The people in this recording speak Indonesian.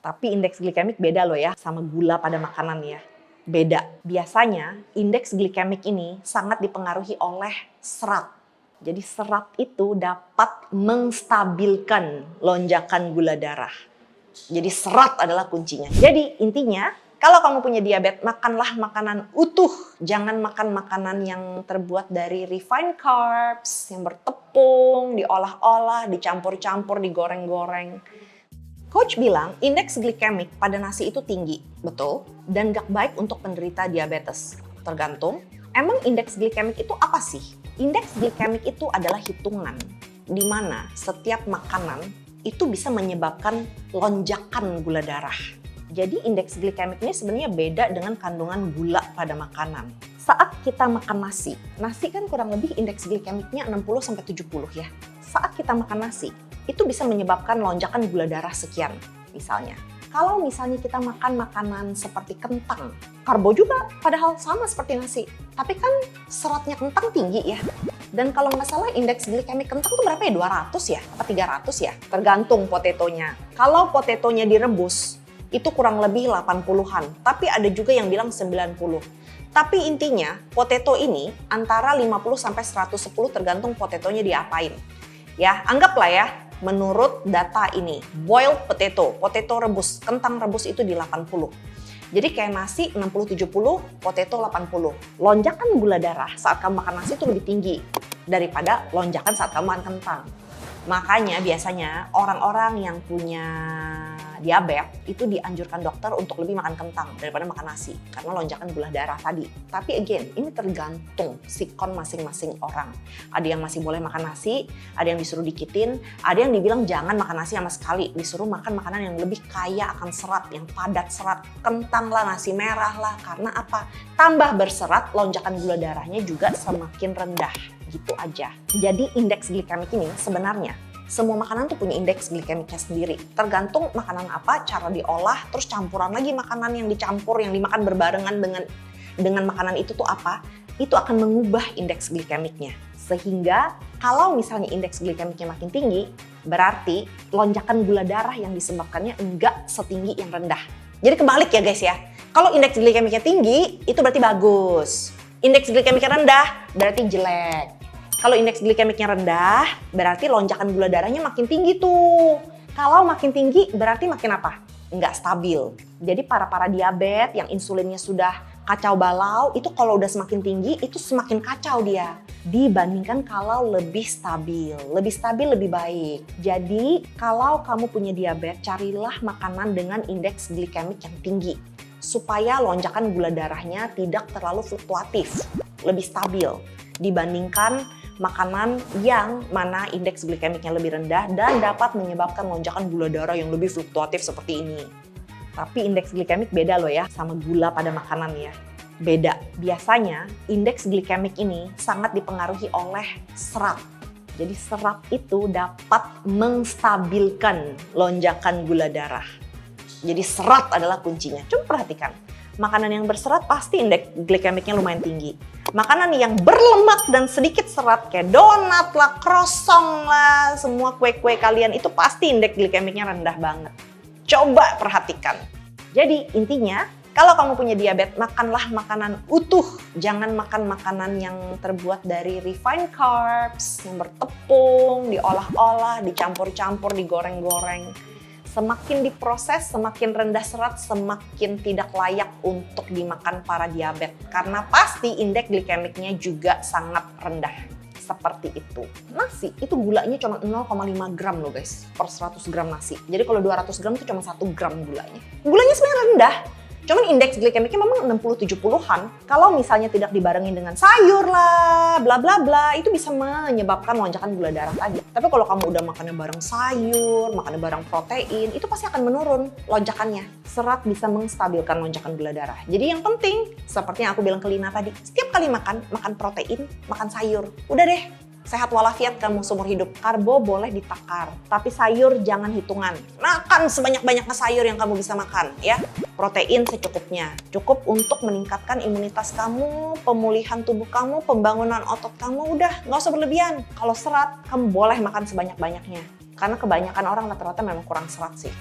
Tapi indeks glikemik beda loh ya sama gula pada makanan ya. Beda. Biasanya indeks glikemik ini sangat dipengaruhi oleh serat. Jadi serat itu dapat menstabilkan lonjakan gula darah. Jadi serat adalah kuncinya. Jadi intinya kalau kamu punya diabetes, makanlah makanan utuh. Jangan makan makanan yang terbuat dari refined carbs, yang bertepung, diolah-olah, dicampur-campur, digoreng-goreng. Coach bilang indeks glikemik pada nasi itu tinggi, betul, dan gak baik untuk penderita diabetes. Tergantung, emang indeks glikemik itu apa sih? Indeks glikemik itu adalah hitungan di mana setiap makanan itu bisa menyebabkan lonjakan gula darah. Jadi indeks glikemik ini sebenarnya beda dengan kandungan gula pada makanan. Saat kita makan nasi kan kurang lebih indeks glikemiknya 60-70 ya. Saat kita makan nasi, itu bisa menyebabkan lonjakan gula darah sekian misalnya. Kalau misalnya kita makan makanan seperti kentang, karbo juga padahal sama seperti nasi. Tapi kan seratnya kentang tinggi ya. Dan kalau nggak salah indeks glikemik kentang tuh berapa ya? 200 ya? Apa 300 ya? Tergantung potetonya. Kalau potetonya direbus, itu kurang lebih 80-an. Tapi ada juga yang bilang 90. Tapi intinya potato ini antara 50-110 tergantung potetonya diapain. Ya, anggaplah ya, menurut data ini, boiled potato rebus, kentang rebus itu di 80. Jadi kayak nasi 60-70, potato 80. Lonjakan gula darah saat kamu makan nasi itu lebih tinggi daripada lonjakan saat kamu makan kentang. Makanya biasanya orang-orang yang punya diabetes itu dianjurkan dokter untuk lebih makan kentang daripada makan nasi karena lonjakan gula darah tadi. Tapi again, ini tergantung sikon masing-masing orang. Ada yang masih boleh makan nasi, ada yang disuruh dikitin, ada yang dibilang jangan makan nasi sama sekali, disuruh makan makanan yang lebih kaya akan serat, yang padat serat, kentang lah, nasi merah lah. Karena apa? Tambah berserat, lonjakan gula darahnya juga semakin rendah. Gitu aja. Jadi indeks glikemik ini sebenarnya semua makanan tuh punya indeks glikemiknya sendiri. Tergantung makanan apa, cara diolah, terus campuran lagi makanan yang dicampur, yang dimakan berbarengan dengan makanan itu tuh apa, itu akan mengubah indeks glikemiknya. Sehingga kalau misalnya indeks glikemiknya makin tinggi, berarti lonjakan gula darah yang disebabkannya enggak setinggi yang rendah. Jadi kebalik ya guys ya. Kalau indeks glikemiknya tinggi, itu berarti bagus. Indeks glikemiknya rendah, berarti jelek. Kalau indeks glikemiknya rendah, berarti lonjakan gula darahnya makin tinggi tuh. Kalau makin tinggi, berarti makin apa? Nggak stabil. Jadi para diabetes yang insulinnya sudah kacau balau, itu kalau udah semakin tinggi, itu semakin kacau dia. Dibandingkan kalau lebih stabil. Lebih stabil lebih baik. Jadi kalau kamu punya diabetes, carilah makanan dengan indeks glikemik yang tinggi. Supaya lonjakan gula darahnya tidak terlalu fluktuatif. Lebih stabil. Dibandingkan makanan yang mana indeks glikemiknya lebih rendah dan dapat menyebabkan lonjakan gula darah yang lebih fluktuatif seperti ini. Tapi indeks glikemik beda loh ya sama gula pada makanan ya. Beda. Biasanya indeks glikemik ini sangat dipengaruhi oleh serat. Jadi serat itu dapat menstabilkan lonjakan gula darah. Jadi serat adalah kuncinya. Coba perhatikan. Makanan yang berserat pasti indeks glikemiknya lumayan tinggi. Makanan yang berlemak dan sedikit serat kayak donat lah, croissant lah, semua kue-kue kalian itu pasti indeks glikemiknya rendah banget. Coba perhatikan. Jadi intinya kalau kamu punya diabetes, makanlah makanan utuh. Jangan makan makanan yang terbuat dari refined carbs, yang bertepung, diolah-olah, dicampur-campur, digoreng-goreng. Semakin diproses, semakin rendah serat, semakin tidak layak untuk dimakan para diabetes. Karena pasti indeks glikemiknya juga sangat rendah. Seperti itu. Nasi itu gulanya cuma 0,5 gram loh guys, per 100 gram nasi. Jadi kalau 200 gram itu cuma 1 gram gulanya. Gulanya sebenarnya rendah. Cuman indeks glikemiknya memang 60-70-an. Kalau misalnya tidak dibarengin dengan sayur lah, bla bla bla, itu bisa menyebabkan lonjakan gula darah tadi. Tapi kalau kamu udah makannya bareng sayur, makannya bareng protein, itu pasti akan menurun lonjakannya. Serat bisa menstabilkan lonjakan gula darah. Jadi yang penting, seperti yang aku bilang ke Lina tadi, setiap kali makan protein, makan sayur. Udah deh. Sehat walafiat kamu seumur hidup. Karbo boleh ditakar, tapi sayur jangan hitungan. Makan sebanyak-banyaknya sayur yang kamu bisa makan ya. Protein secukupnya. Cukup untuk meningkatkan imunitas kamu, pemulihan tubuh kamu, pembangunan otot kamu. Udah, nggak usah berlebihan. Kalau serat, kamu boleh makan sebanyak-banyaknya. Karena kebanyakan orang rata-rata memang kurang serat sih.